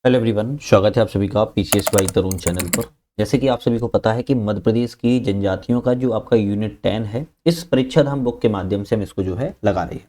Hello everyone, स्वागत है आप सभी का पीसीएस बाई तरुण चैनल पर। जैसे कि आप सभी को पता है कि मध्य प्रदेश की जनजातियों का जो आपका यूनिट 10 है, इस परीक्षा धाम बुक के माध्यम से हम इसको जो है लगा रहे हैं।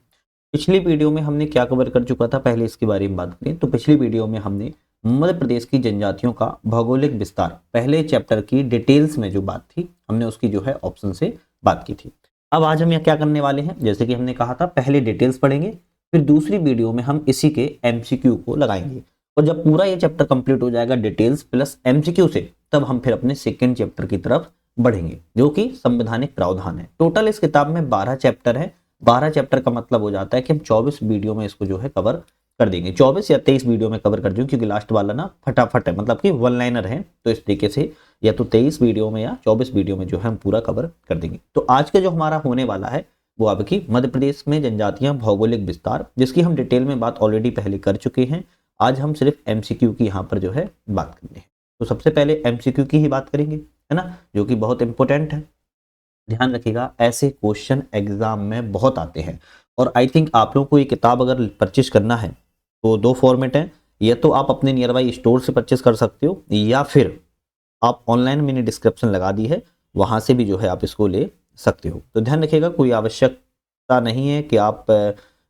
पिछली वीडियो में हमने क्या कवर कर चुका था, पहले इसके बारे में बात करें तो पिछली वीडियो में हमने मध्य प्रदेश की जनजातियों का भौगोलिक विस्तार पहले चैप्टर की डिटेल्स में जो बात थी, हमने उसकी जो है ऑप्शन से बात की थी। अब आज हम यहाँ क्या करने वाले हैं, जैसे कि हमने कहा था पहले डिटेल्स पढ़ेंगे, फिर दूसरी वीडियो में हम इसी के एमसीक्यू को लगाएंगे। और जब पूरा ये चैप्टर कंप्लीट हो जाएगा डिटेल्स प्लस एमसीक्यू से, तब हम फिर अपने सेकंड चैप्टर की तरफ बढ़ेंगे, जो कि संवैधानिक प्रावधान है। टोटल इस किताब में 12 चैप्टर है। 12 चैप्टर का मतलब हो जाता है कि हम 24 वीडियो में इसको जो है कवर कर देंगे। 24 या 23 वीडियो में कवर कर देंगे, क्योंकि लास्ट वाला ना फटाफट है, मतलब कि वन लाइनर है। तो इस तरीके से या तो 23 वीडियो में या 24 वीडियो में जो है हम पूरा कवर कर देंगे। तो आज के जो हमारा होने वाला है वो आपकी मध्य प्रदेश में जनजातियां भौगोलिक विस्तार, जिसकी हम डिटेल में बात ऑलरेडी पहले कर चुके हैं। आज हम सिर्फ एमसीक्यू की यहाँ पर जो है बात करनी है। तो सबसे पहले एमसीक्यू की ही बात करेंगे, है ना, जो कि बहुत इंपॉर्टेंट है। ध्यान रखिएगा, ऐसे क्वेश्चन एग्जाम में बहुत आते हैं। और आई थिंक आप लोगों को ये किताब अगर परचेज करना है तो दो फॉर्मेट है, या तो आप अपने नियर बाई स्टोर से परचेज कर सकते हो, या फिर आप ऑनलाइन मैंने डिस्क्रिप्शन लगा दी है, वहां से भी जो है आप इसको ले सकते हो। तो ध्यान रखिएगा, कोई आवश्यकता नहीं है कि आप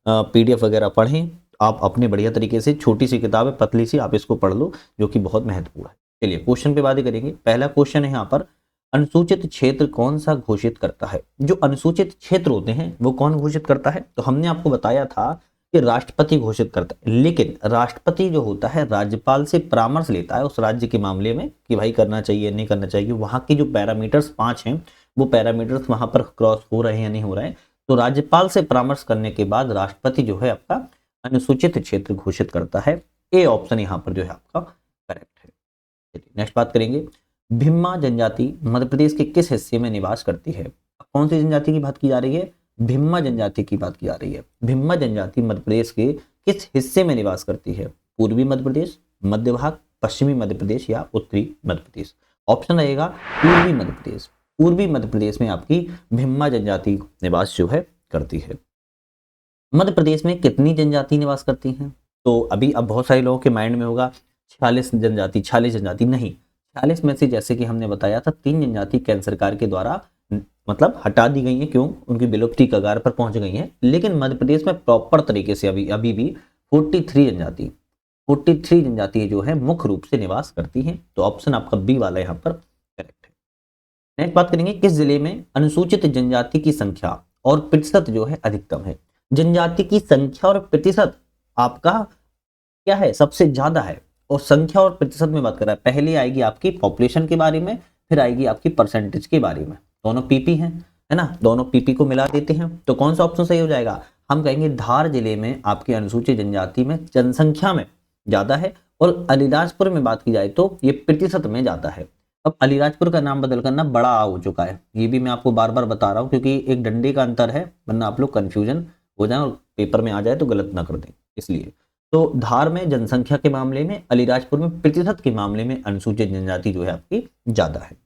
पीडीएफ वगैरह पढ़ें। आप अपने बढ़िया तरीके से, छोटी सी किताब है, पतली सी, आप इसको पढ़ लो, जो कि बहुत महत्वपूर्ण है। चलिए क्वेश्चन पे बात करेंगे। पहला क्वेश्चन है यहाँ पर, अनुसूचित क्षेत्र कौन सा घोषित करता है? जो अनुसूचित क्षेत्र होते हैं वो कौन घोषित करता है? तो हमने आपको बताया था कि राष्ट्रपति घोषित करता है, लेकिन राष्ट्रपति जो होता है राज्यपाल से परामर्श लेता है उस राज्य के मामले में कि भाई करना चाहिए नहीं करना चाहिए। वहां की जो पैरामीटर्स 5 हैं, वो पैरामीटर्स वहां पर क्रॉस हो रहे हैं या नहीं हो रहे हैं, तो राज्यपाल से परामर्श करने के बाद राष्ट्रपति जो है आपका अनुसूचित क्षेत्र घोषित करता है। ए ऑप्शन यहाँ पर जो है आपका करेक्ट है। चलिए नेक्स्ट बात करेंगे। भिम्मा जनजाति मध्य प्रदेश के किस हिस्से में निवास करती है? कौन सी जनजाति की बात की जा रही है? भिम्मा जनजाति की बात की जा रही है। भिम्मा जनजाति मध्य प्रदेश के किस हिस्से में निवास करती है? पूर्वी मध्य प्रदेश, मध्य भाग, पश्चिमी मध्य प्रदेश या उत्तरी मध्य प्रदेश? ऑप्शन रहेगा पूर्वी मध्य प्रदेश। पूर्वी मध्य प्रदेश में आपकी भिम्मा जनजाति निवास जो है करती है। मध्य प्रदेश में कितनी जनजाति निवास करती हैं? तो अभी अब बहुत सारे लोगों के माइंड में होगा 46 जनजाति, 46 जनजाति नहीं। 46 में से जैसे कि हमने बताया था 3 जनजाति केंद्र सरकार के द्वारा मतलब हटा दी गई है। क्यों? उनकी विलुप्ति कगार पर पहुंच गई है। लेकिन मध्य प्रदेश में प्रॉपर तरीके से अभी भी 43 जनजाति जो है मुख्य रूप से निवास करती हैं। तो ऑप्शन आपका बी वाला यहाँ पर करेक्ट है। नेक्स्ट बात करेंगे, किस जिले में अनुसूचित जनजाति की संख्या और प्रतिशत जो है अधिकतम है? जनजाति की संख्या और प्रतिशत आपका क्या है? सबसे ज्यादा है। और संख्या और प्रतिशत में बात कर रहा है, पहले आएगी आपकी पॉपुलेशन के बारे में, फिर आएगी आपकी परसेंटेज के बारे में। दोनों पीपी हैं, है ना, दोनों पीपी को मिला देते हैं। तो कौन सा ऑप्शन सही हो जाएगा? हम कहेंगे धार जिले में आपकी अनुसूचित जनजाति में जनसंख्या में ज्यादा है, और अलीराजपुर में बात की जाए तो ये प्रतिशत में ज्यादा है। अब अलीराजपुर का नाम बदल करना बड़ा आ हो चुका है, ये भी मैं आपको बार बार बता रहा हूँ, क्योंकि एक डंडे का अंतर है, वरना आप लोग कंफ्यूजन हो जाए और पेपर में आ जाए तो गलत ना कर दें, इसलिए। तो धार में जनसंख्या के मामले में, अलीराजपुर में प्रतिशत के मामले में अनुसूचित जनजाति जो है आपकी ज्यादा है।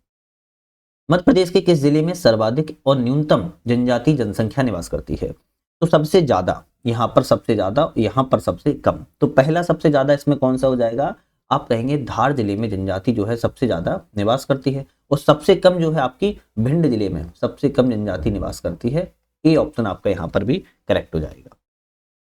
मध्य प्रदेश के किस जिले में सर्वाधिक और न्यूनतम जनजाति जनसंख्या निवास करती है? तो सबसे ज्यादा यहाँ पर, सबसे ज्यादा यहाँ पर, सबसे कम। तो पहला सबसे ज्यादा इसमें कौन सा हो जाएगा? आप कहेंगे धार जिले में जनजाति जो है सबसे ज्यादा निवास करती है, और सबसे कम जो है आपकी भिंड जिले में सबसे कम जनजाति निवास करती है। ए ऑप्शन आपका यहाँ पर भी करेक्ट हो जाएगा।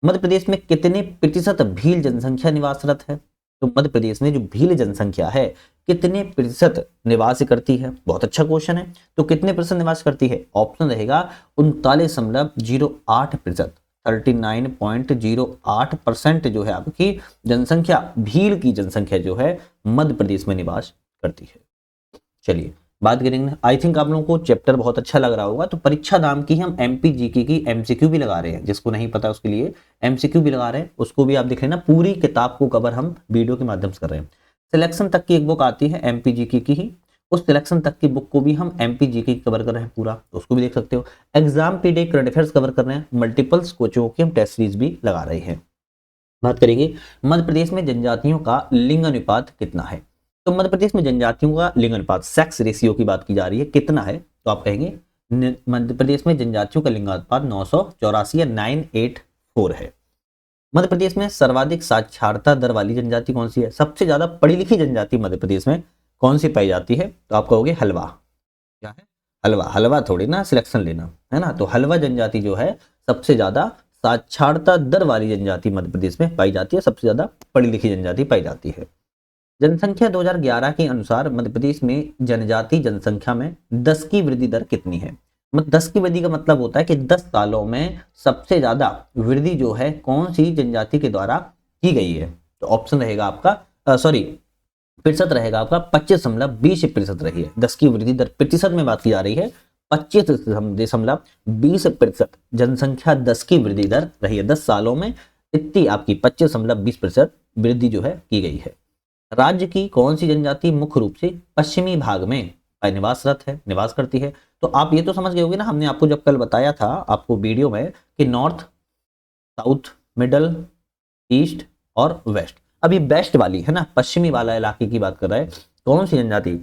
मध्य प्रदेश में कितने प्रतिशत भील जनसंख्या निवासरत है? तो मध्य प्रदेश में जो भील जनसंख्या है कितने प्रतिशत निवास करती है? बहुत अच्छा क्वेश्चन है। तो कितने प्रतिशत निवास करती है? ऑप्शन रहेगा 39.08%। 39.08% जो है आपकी जनसंख्या, भील की जनसंख्या जो है मध्य प्रदेश में निवास करती है। चलिए बात करेंगे, आई थिंक आप लोगों को चैप्टर बहुत अच्छा लग रहा होगा। तो परीक्षा दाम की हम एमपी जीके की एमसीक्यू भी लगा रहे हैं, जिसको नहीं पता उसके लिए एमसीक्यू भी लगा रहे हैं, उसको भी आप देख लेना। पूरी किताब को कवर हम वीडियो के माध्यम से कर रहे हैं। सिलेक्शन तक की एक बुक आती है एमपी जीके की ही, उस सिलेक्शन तक की बुक को भी हम एमपी जीके की कवर कर रहे हैं पूरा, तो उसको भी देख सकते हो। एग्जाम पीडे करंट अफेयर्स कवर कर रहे हैं, मल्टीपल्स कोचों की हम टेस्ट सीरीज भी लगा रहे हैं। बात करेंगे मध्य प्रदेश में जनजातियों का लिंग अनुपात कितना है? तो मध्य प्रदेश में जनजातियों का लिंग अनुपात, सेक्स रेशियो की बात की जा रही है, कितना है? तो आप कहेंगे मध्य प्रदेश में जनजातियों का लिंग अनुपात 984 या 984 है। मध्य प्रदेश में सर्वाधिक साक्षरता दर वाली जनजाति कौन सी है? सबसे ज्यादा पढ़ी लिखी जनजाति मध्य प्रदेश में कौन सी पाई जाती है? तो आप कहोगे हलवा। क्या है? हलवा। हलवा थोड़ी ना सिलेक्शन लेना है ना। तो हलवा जनजाति जो है सबसे ज्यादा साक्षरता दर वाली जनजाति मध्य प्रदेश में पाई जाती है, सबसे ज्यादा पढ़ी लिखी जनजाति पाई जाती है। जनसंख्या 2011 के अनुसार मध्य प्रदेश में जनजाति जनसंख्या में 10 की वृद्धि दर कितनी है? 10 की वृद्धि का मतलब होता है कि 10 सालों में सबसे ज्यादा वृद्धि जो है कौन सी जनजाति के द्वारा की गई है? तो ऑप्शन रहेगा आपका सॉरी प्रतिशत रहेगा आपका 25.20% रही है। 10 की वृद्धि दर प्रतिशत में बात की जा रही है, 25.20% जनसंख्या 10 की वृद्धि दर रही है। 10 सालों में इतनी आपकी 25.20% वृद्धि जो है की गई है। राज्य की कौन सी जनजाति मुख्य रूप से पश्चिमी भाग में निवास करती है? तो आप ये तो समझ गए होंगे ना, हमने आपको जब कल बताया था आपको वीडियो में कि नॉर्थ, साउथ, मिडल, ईस्ट और वेस्ट। अभी बेस्ट वाली है ना, पश्चिमी वाला इलाके की बात कर रहा है। कौन सी जनजाति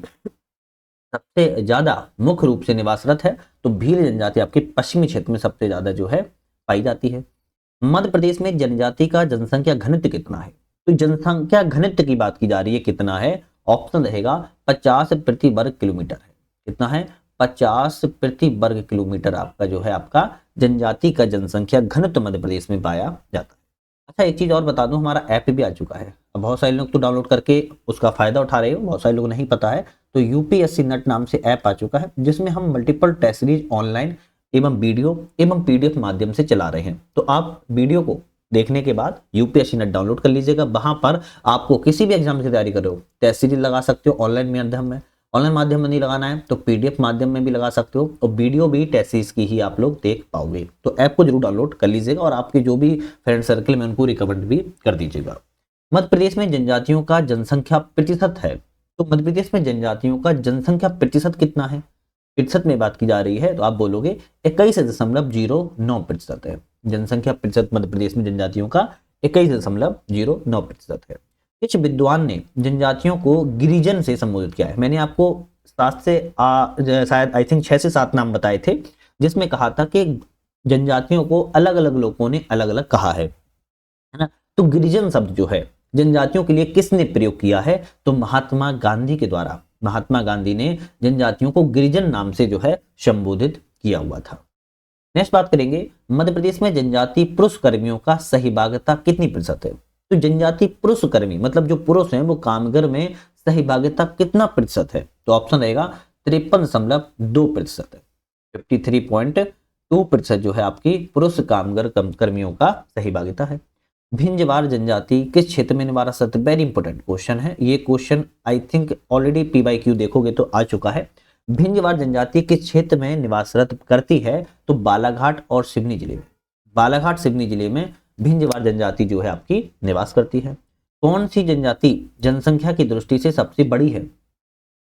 सबसे ज्यादा मुख्य रूप से निवासरत है? तो भील जनजाति आपके पश्चिमी क्षेत्र में सबसे ज्यादा जो है पाई जाती है। मध्य प्रदेश में जनजाति का जनसंख्या घनत्व कितना है? तो जनसंख्या घनत्व की बात की जा रही है, कितना है? ऑप्शन रहेगा 50 प्रति वर्ग किलोमीटर है। कितना है? 50 प्रति वर्ग किलोमीटर आपका जो है आपका जनजाति का जनसंख्या घनत्व मध्य प्रदेश में पाया जाता है। अच्छा एक चीज और बता दूं, हमारा ऐप भी आ चुका है। अब बहुत सारे लोग तो डाउनलोड करके उसका फायदा उठा रहे हो, बहुत सारे लोग नहीं पता है। तो यूपीएससी नेट नाम से ऐप आ चुका है, जिसमें हम मल्टीपल टेस्ट सीरीज ऑनलाइन एवं वीडियो एवं पीडीएफ माध्यम से चला रहे हैं। तो आप वीडियो को देखने के बाद यूपीएससी नेट डाउनलोड कर लीजिएगा। वहां पर आपको किसी भी एग्जाम की तैयारी कर रहे हो टेस्ट सीरीज लगा सकते हो, ऑनलाइन माध्यम में नहीं लगाना है तो पीडीएफ माध्यम में भी लगा सकते हो, और वीडियो भी टेस्ट सीरीज की ही आप लोग देख पाओगे। तो ऐप को जरूर डाउनलोड कर लीजिएगा और आपके जो भी फ्रेंड सर्कल में उनको रिकमेंड भी कर दीजिएगा। मध्य प्रदेश में जनजातियों का जनसंख्या प्रतिशत है, तो मध्य प्रदेश में जनजातियों का जनसंख्या प्रतिशत कितना है? प्रतिशत में बात की जा रही है तो आप बोलोगे 21.09% है। जनसंख्या प्रतिशत मध्य प्रदेश में जनजातियों का 21.09% है। कुछ विद्वान ने जनजातियों को गिरिजन से संबोधित किया है। मैंने आपको 7 से शायद आई थिंक 6 से 7 नाम बताए थे, जिसमें कहा था कि जनजातियों को अलग अलग लोगों ने अलग अलग कहा है ना। तो गिरिजन शब्द जो है जनजातियों के लिए किसने प्रयोग किया है? तो महात्मा गांधी के द्वारा। महात्मा गांधी ने जनजातियों को गिरिजन नाम से जो है संबोधित किया हुआ था। नेक्स्ट बात करेंगे, मध्य प्रदेश में जनजाति पुरुष कर्मियों का सहभागिता कितनी प्रतिशत है? तो जनजाति पुरुष कर्मी मतलब जो पुरुष हैं वो कामगार में सहभागिता कितना प्रतिशत है? तो ऑप्शन रहेगा 53.2% है। 53.2% जो है आपकी पुरुष कामगार कर्मियों का सहभागिता है। भिंजवार जनजाति किस क्षेत्र में निवासरत? वेरी इंपॉर्टेंट क्वेश्चन है ये। Question I think already PYQ देखोगे तो आ चुका है। भिंजवार जनजाति किस क्षेत्र में निवासरत करती है? तो बालाघाट और सिवनी जिले में। बालाघाट सिवनी जिले में भिंजवार जनजाति जो है आपकी निवास करती है। कौन सी जनजाति जनसंख्या की दृष्टि से सबसे बड़ी है?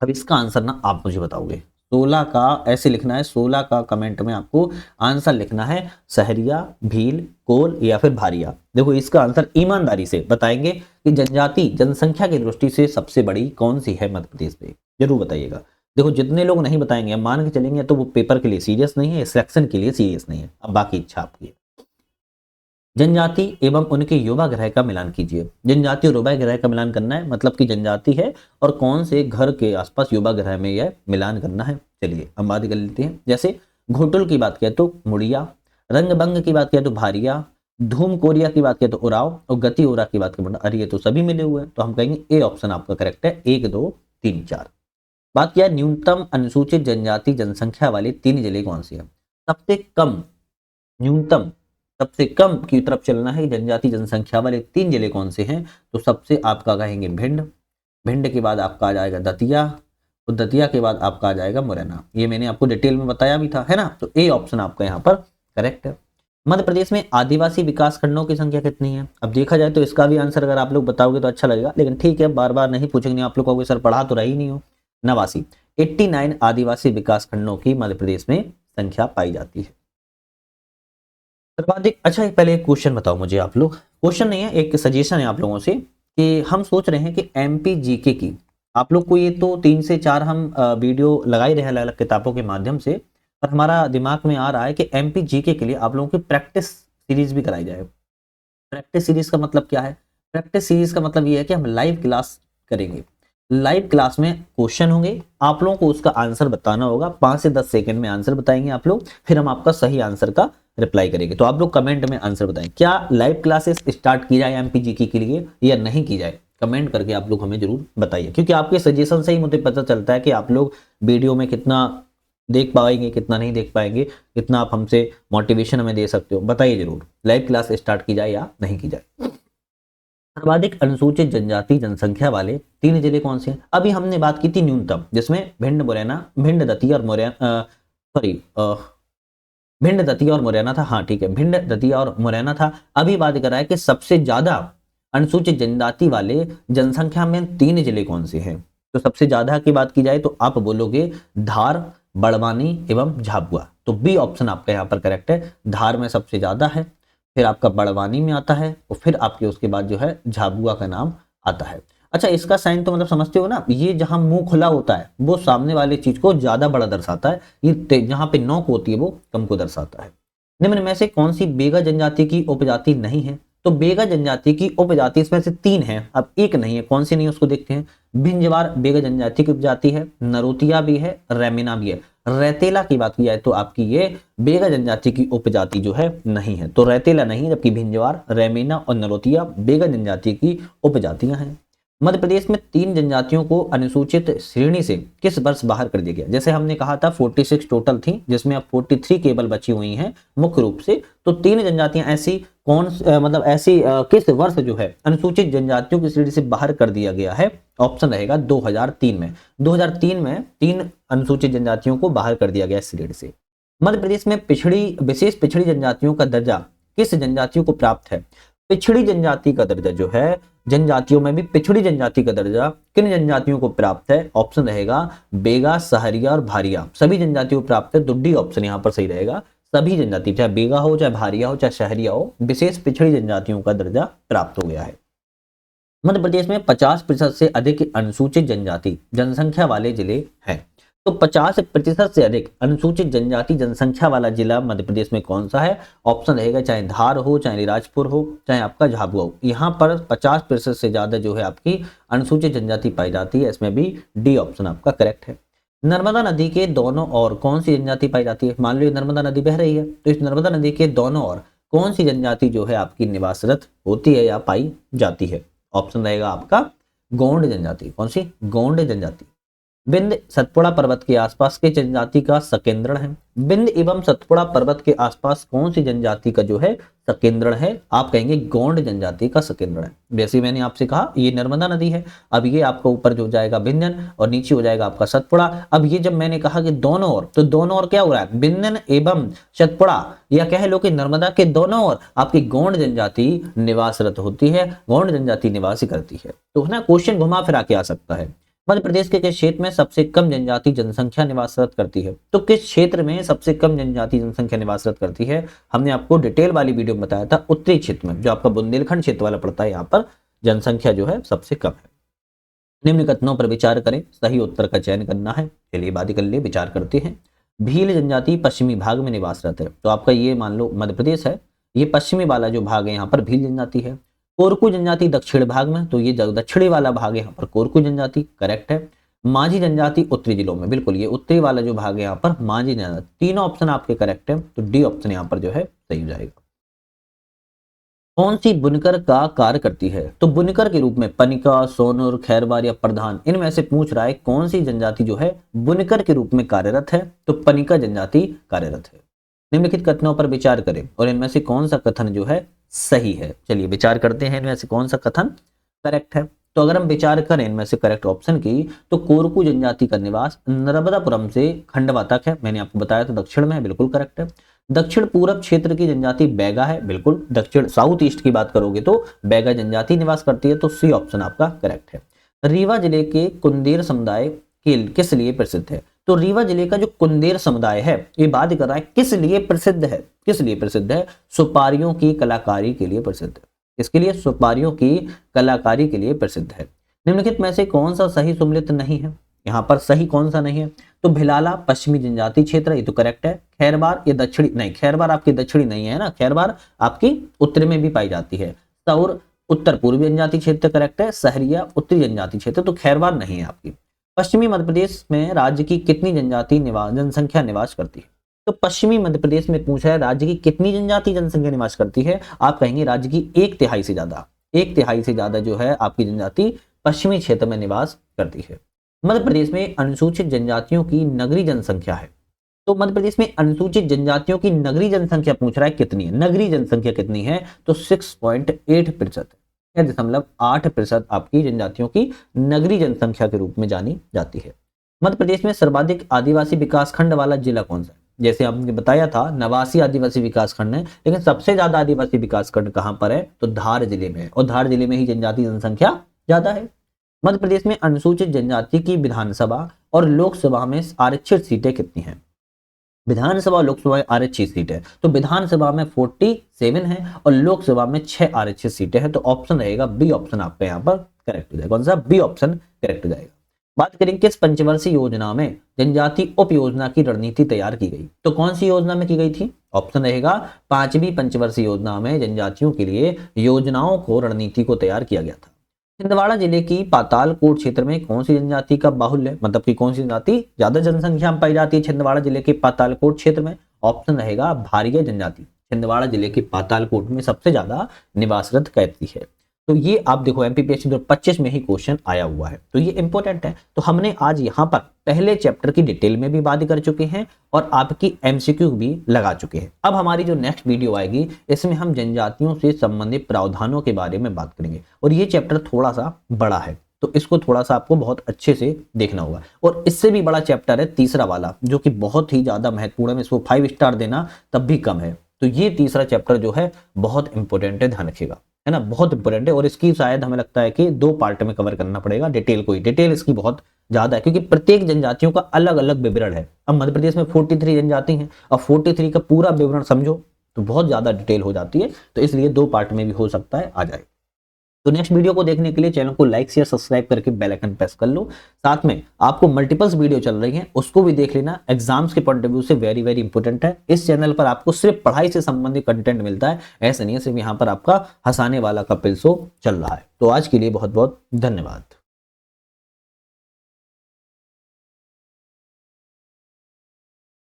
अब इसका आंसर ना आप मुझे बताओगे। 16 का ऐसे लिखना है, 16 का कमेंट में आपको आंसर लिखना है। सहरिया, भील, कोल या फिर भारिया। देखो इसका आंसर ईमानदारी से बताएंगे कि जनजाति जनसंख्या की दृष्टि से सबसे बड़ी कौन सी है मध्य प्रदेश में, जरूर बताइएगा। देखो जितने लोग नहीं बताएंगे मान के चलेंगे तो वो पेपर के लिए सीरियस नहीं है, सिलेक्शन के लिए सीरियस नहीं है। अब बाकी इच्छा आपकी है। जनजाति एवं उनके युवा ग्रह का मिलान कीजिए। जनजाति और युवा ग्रह का मिलान करना है, मतलब कि जनजाति है और कौन से घर के आसपास युवा ग्रह में यह मिलान करना है। चलिए हम बात कर लेते हैं। जैसे घोटुल की बात किया तो मुड़िया, रंगभंग की बात किया तो भारिया, धूम कोरिया की बात किया तो उराव, और गति ओरा की बात किया अरे ये तो सभी मिले हुए हैं। तो हम कहेंगे ए ऑप्शन आपका करेक्ट है, 1 2 3 4। बात किया न्यूनतम अनुसूचित जनजाति जनसंख्या वाले 3 जिले कौन से हैं? सबसे कम न्यूनतम सबसे कम की तरफ चलना है। जनजाति जनसंख्या वाले 3 जिले कौन से हैं? तो सबसे आपका कहेंगे भिंड, भिंड के बाद आपका आ जाएगा दतिया, और दतिया के बाद आपका आ जाएगा मुरैना। ये मैंने आपको डिटेल में बताया भी था, है ना। तो ए ऑप्शन आपका यहाँ पर करेक्ट है। मध्य प्रदेश में आदिवासी विकास खंडों की संख्या कितनी है? अब देखा जाए तो इसका भी आंसर अगर आप लोग बताओगे तो अच्छा लगेगा, लेकिन ठीक है बार बार नहीं पूछेंगे आप लोग को, सर पढ़ा तो रही नहीं हो। 89 89 आदिवासी विकास खंडों की मध्य प्रदेश में संख्या पाई जाती है। सर्वाधिक अच्छा पहले एक क्वेश्चन बताओ मुझे आप लोग, क्वेश्चन नहीं है एक सजेशन है आप लोगों से, कि हम सोच रहे हैं कि MP GK की आप लोग को ये तो 3 से 4 हम वीडियो लगा ही रहे हैं अलग अलग किताबों के माध्यम से, पर हमारा दिमाग में आ रहा है कि MP GK के लिए आप लोगों की प्रैक्टिस सीरीज भी कराई जाए। प्रैक्टिस सीरीज का मतलब क्या है? प्रैक्टिस सीरीज का मतलब ये है कि हम लाइव क्लास करेंगे। लाइव क्लास में क्वेश्चन होंगे, आप लोगों को उसका आंसर बताना होगा। 5 से 10 सेकंड में आंसर बताएंगे आप लोग, फिर हम आपका सही आंसर का रिप्लाई करेंगे। तो आप लोग कमेंट में आंसर बताएं, क्या लाइव क्लासेस स्टार्ट की जाए एमपीजीके के लिए या नहीं की जाए? कमेंट करके आप लोग हमें जरूर बताइए, क्योंकि आपके सजेशन से ही मुझे पता चलता है कि आप लोग वीडियो में कितना देख पाएंगे, कितना नहीं देख पाएंगे, कितना आप हमसे मोटिवेशन हमें दे सकते हो। बताइए जरूर, लाइव क्लास स्टार्ट की जाए या नहीं की जाए। सर्वाधिक अनुसूचित जनजाति जनसंख्या वाले 3 जिले कौन से हैं? अभी हमने बात की थी न्यूनतम, जिसमें भिंड मुरैना, भिंड दतिया और मुरैना, सॉरी भिंड दतिया और मुरैना था। हाँ ठीक है, भिंड दतिया और मुरैना था। अभी बात कर रहा है कि सबसे ज्यादा अनुसूचित जनजाति वाले जनसंख्या में 3 जिले कौन से हैं? तो सबसे ज्यादा की बात की जाए तो आप बोलोगे धार, बड़वानी एवं झाबुआ। तो बी ऑप्शन आपका यहाँ पर करेक्ट है। धार में सबसे ज्यादा है, फिर आपका बड़वानी में आता है, और फिर आपके उसके बाद जो है झाबुआ का नाम आता है। अच्छा, इसका साइन तो मतलब समझते हो ना, ये जहां मुंह खुला होता है वो सामने वाले चीज को ज्यादा बड़ा दर्शाता है, ये जहां पे नोक होती है वो कम को दर्शाता है। निम्न में से कौन सी बेगा जनजाति की उपजाति नहीं है? तो बेगा जनजाति की उपजाति इसमें से 3 है, अब एक नहीं है। कौन सी नहीं है उसको देखते हैं। भिंजवार बेगा जनजाति की उपजाति है, नरोतिया भी है, रेमिना भी है। रैतेला की बात की जाए तो आपकी ये बेगा जनजाति की उपजाति जो है नहीं है, तो रैतेला नहीं, जबकि भिंजवार, रेमिना और नरोतिया बेगा जनजाति की उपजातियां हैं। मध्य प्रदेश में 3 जनजातियों को अनुसूचित श्रेणी से किस वर्ष बाहर कर दिया गया? जैसे हमने कहा था 46 टोटल थी, जिसमें अब 43 केवल बची हुई हैं मुख्य रूप से। तो 3 जनजातियां ऐसी कौन मतलब ऐसी किस वर्ष जो है अनुसूचित जनजातियों की श्रेणी से बाहर कर दिया गया है? ऑप्शन रहेगा 2003 में। 2003 में 3 अनुसूचित जनजातियों को बाहर कर दिया गया श्रेणी से। मध्य प्रदेश में विशेष पिछड़ी जनजातियों का दर्जा किस जनजातियों को प्राप्त है? पिछड़ी जनजाति का दर्जा जो है, जनजातियों में भी पिछड़ी जनजाति का दर्जा किन जनजातियों को प्राप्त है? ऑप्शन रहेगा बेगा, सहरिया और भारिया। सभी जनजातियों को प्राप्त है, तो डी ऑप्शन यहाँ पर सही रहेगा। सभी जनजाति, चाहे बेगा हो, चाहे भारिया हो, चाहे शहरिया हो, विशेष पिछड़ी जनजातियों का दर्जा प्राप्त हो गया है। मध्य प्रदेश में 50% से अधिक अनुसूचित जनजाति जनसंख्या वाले जिले हैं। तो 50% से अधिक अनुसूचित जनजाति जनसंख्या वाला जिला मध्य प्रदेश में कौन सा है? ऑप्शन रहेगा चाहे धार हो, चाहे अलीराजपुर हो, चाहे आपका झाबुआ हो। यहाँ पर 50% से ज्यादा जो है आपकी अनुसूचित जनजाति पाई जाती है, इसमें भी डी ऑप्शन आपका करेक्ट है। नर्मदा नदी के दोनों ओर कौन सी जनजाति पाई जाती है? मान लो नर्मदा नदी बह रही है, तो इस नर्मदा नदी के दोनों ओर कौन सी जनजाति जो है आपकी निवासरत होती है या पाई जाती है? ऑप्शन रहेगा आपका गोंड जनजाति। कौन सी? गोंड जनजाति। बिंद सतपुड़ा पर्वत के आसपास के जनजाति का सकेंद्रण है। बिंद एवं सतपुड़ा पर्वत के आसपास कौन सी जनजाति का जो है सकेंद्रण है? आप कहेंगे गोंड जनजाति का सकेंद्रण है। वैसे मैंने आपसे कहा ये नर्मदा नदी है, अब ये आपका ऊपर जो जाएगा बिंदन और नीचे हो जाएगा आपका सतपुड़ा। अब ये जब मैंने कहा कि दोनों ओर, तो दोनों ओर क्या हो रहा है? बिंदन एवं सतपुड़ा, या कह लो कि नर्मदा के दोनों ओर आपकी गोंड जनजाति निवासरत होती है, गोंड जनजाति निवासी करती है। तो ना क्वेश्चन घुमा फिरा के आ सकता है। मध्य प्रदेश के किस क्षेत्र में सबसे कम जनजाति जनसंख्या निवासरत करती है? तो किस क्षेत्र में सबसे कम जनजाति जनसंख्या निवासरत करती है? हमने आपको डिटेल वाली वीडियो में बताया था, उत्तरी क्षेत्र में, जो आपका बुंदेलखंड क्षेत्र वाला पड़ता है, यहाँ पर जनसंख्या जो है सबसे कम है। निम्न कथनों पर विचार करें, सही उत्तर का चयन करना है। चलिए बात कर लिए, विचार करते हैं। भील जनजाति पश्चिमी भाग में निवासरत है, तो आपका ये मान लो मध्य प्रदेश है, ये पश्चिमी वाला जो भाग है यहाँ पर भील जनजाति है। कोरकू जनजाति दक्षिण भाग में, तो ये दक्षिणी वाला भाग है यहाँ पर कोरकू जनजाति करेक्ट है। माझी जनजाति उत्तरी जिलों में, बिल्कुल ये उत्तरी वाला जो भाग है यहाँ पर माझी जनजाति। तीनों ऑप्शन आपके करेक्ट है, तो डी ऑप्शन यहाँ पर जो है सही हो जाएगा। कौन सी बुनकर का कार्य करती है? तो बुनकर के रूप में पनिका, सोनूर, खैरवार या प्रधान, इनमें से पूछ रहा है कौन सी जनजाति जो है बुनकर के रूप में कार्यरत है? तो पनिका जनजाति कार्यरत है। निम्नलिखित कथनों पर विचार करें और इनमें से कौन सा कथन जो है सही है? चलिए विचार करते हैं, इनमें से कौन सा कथन करेक्ट है। तो अगर हम विचार करें इनमें से करेक्ट ऑप्शन की, तो कोरकू जनजाति का निवास नर्मदापुरम से खंडवा तक है, मैंने आपको बताया था दक्षिण में है, बिल्कुल करेक्ट है। दक्षिण पूर्व क्षेत्र की जनजाति बैगा है, बिल्कुल। दक्षिण साउथ ईस्ट की बात करोगे तो बैगा जनजाति निवास करती है, तो सी ऑप्शन आपका करेक्ट है। रीवा जिले के कुंदेर समुदाय किस लिए प्रसिद्ध है? तो रीवा जिले का जो कुंदेर समुदाय है, ये बात कर रहा है किस लिए प्रसिद्ध है? किस लिए प्रसिद्ध है? सुपारियों की कलाकारी के लिए प्रसिद्ध है। इसके लिए सुपारियों की कलाकारी के लिए प्रसिद्ध है। निम्नलिखित में से कौन सा सही सुमेलित नहीं है? यहाँ पर सही कौन सा नहीं है? तो भिलाला पश्चिमी जनजाति क्षेत्र, ये तो करेक्ट है। खैरवार ये दक्षिणी नहीं, खैरवार आपकी दक्षिणी नहीं है ना, खैरवार आपकी उत्तरी में भी पाई जाती है। सौर उत्तर पूर्वी जनजाति क्षेत्र करेक्ट है, सहरिया उत्तरी जनजाति क्षेत्र, तो खैरवार नहीं है आपकी। पश्चिमी मध्य प्रदेश में राज्य की कितनी जनजाति जनसंख्या निवास करती है? तो पश्चिमी मध्य प्रदेश में पूछा है राज्य की कितनी जनजाति जनसंख्या निवास करती है, आप कहेंगे राज्य की 1/3 से ज्यादा, 1/3 से ज्यादा जो है आपकी जनजाति पश्चिमी क्षेत्र में निवास करती है। मध्य प्रदेश में अनुसूचित जनजातियों की नगरीय जनसंख्या है, तो मध्य प्रदेश में अनुसूचित जनजातियों की नगरीय जनसंख्या पूछ रहा है कितनी है, नगरीय जनसंख्या कितनी है, तो 6.8% है, 0.8% आपकी जनजातियों की नगरीय जनसंख्या के रूप में जानी जाती है। मध्य प्रदेश में सर्वाधिक आदिवासी विकास खंड वाला जिला कौन सा है? जैसे आपने बताया था 89 आदिवासी विकास खंड है, लेकिन सबसे ज्यादा आदिवासी विकास खंड कहां पर है, तो धार जिले में है, और धार जिले में ही जनजाति जनसंख्या ज्यादा है। मध्य प्रदेश में अनुसूचित जनजाति की विधानसभा और लोकसभा में आरक्षित सीटें कितनी हैं? विधानसभा और लोकसभा में आरक्षित सीट है, तो विधानसभा में 47 है और लोकसभा में 6 आरक्षित सीटें हैं, तो ऑप्शन रहेगा बी ऑप्शन आपका यहाँ पर करेक्ट हो जाएगा। कौन सा? बी ऑप्शन करेक्ट हो जाएगा। बात करें किस पंचवर्षीय योजना में जनजाति उप योजना की रणनीति तैयार की गई, तो कौन सी योजना में की गई थी? ऑप्शन रहेगा 5वीं पंचवर्षीय योजना में जनजातियों के लिए योजनाओं को रणनीति को तैयार किया गया था। छिंदवाड़ा जिले की पातालकोट क्षेत्र में कौन सी जनजाति का बाहुल्य, मतलब कि कौन सी जनजाति ज्यादा जनसंख्या में पाई जाती है छिंदवाड़ा जिले के पातालकोट क्षेत्र में? ऑप्शन रहेगा भारिया जनजाति छिंदवाड़ा जिले के पातालकोट में सबसे ज्यादा निवासरत करती है। तो ये आप देखो एमपीपीएससी 2025 में ही क्वेश्चन आया हुआ है, तो ये इंपॉर्टेंट है। तो हमने आज यहाँ पर पहले चैप्टर की डिटेल में भी बात कर चुके हैं और आपकी एमसीक्यू भी लगा चुके हैं। अब हमारी जो नेक्स्ट वीडियो आएगी इसमें हम जनजातियों से संबंधित प्रावधानों के बारे में बात करेंगे, और ये चैप्टर थोड़ा सा बड़ा है, तो इसको थोड़ा सा आपको बहुत अच्छे से देखना होगा। और इससे भी बड़ा चैप्टर है तीसरा वाला, जो कि बहुत ही ज्यादा महत्वपूर्ण है, इसको 5 स्टार देना तब भी कम है। तो ये तीसरा चैप्टर जो है बहुत इंपॉर्टेंट है, ध्यान रखिएगा, है ना, बहुत इंपॉर्टेंट है। और इसकी शायद हमें लगता है कि 2 पार्ट में कवर करना पड़ेगा डिटेल को ही, डिटेल इसकी बहुत ज्यादा है, क्योंकि प्रत्येक जनजातियों का अलग अलग विवरण है। अब मध्य प्रदेश में 43 जनजाति हैं, अब 43 का पूरा विवरण समझो तो बहुत ज्यादा डिटेल हो जाती है, तो इसलिए 2 पार्ट में भी हो सकता है आ जाए। तो नेक्स्ट वीडियो को देखने के लिए चैनल को लाइक शेयर सब्सक्राइब करके बेल आइकन प्रेस कर लो। साथ में आपको मल्टीपल्स वीडियो चल रही हैं, उसको भी देख लेना, एग्जाम्स के पॉइंट ऑफ व्यू से वेरी वेरी इंपॉर्टेंट है। इस चैनल पर आपको सिर्फ पढ़ाई से संबंधित कंटेंट मिलता है, ऐसा नहीं है सिर्फ यहाँ पर आपका हंसाने वाला कपिल शो चल रहा है। तो आज के लिए बहुत बहुत धन्यवाद।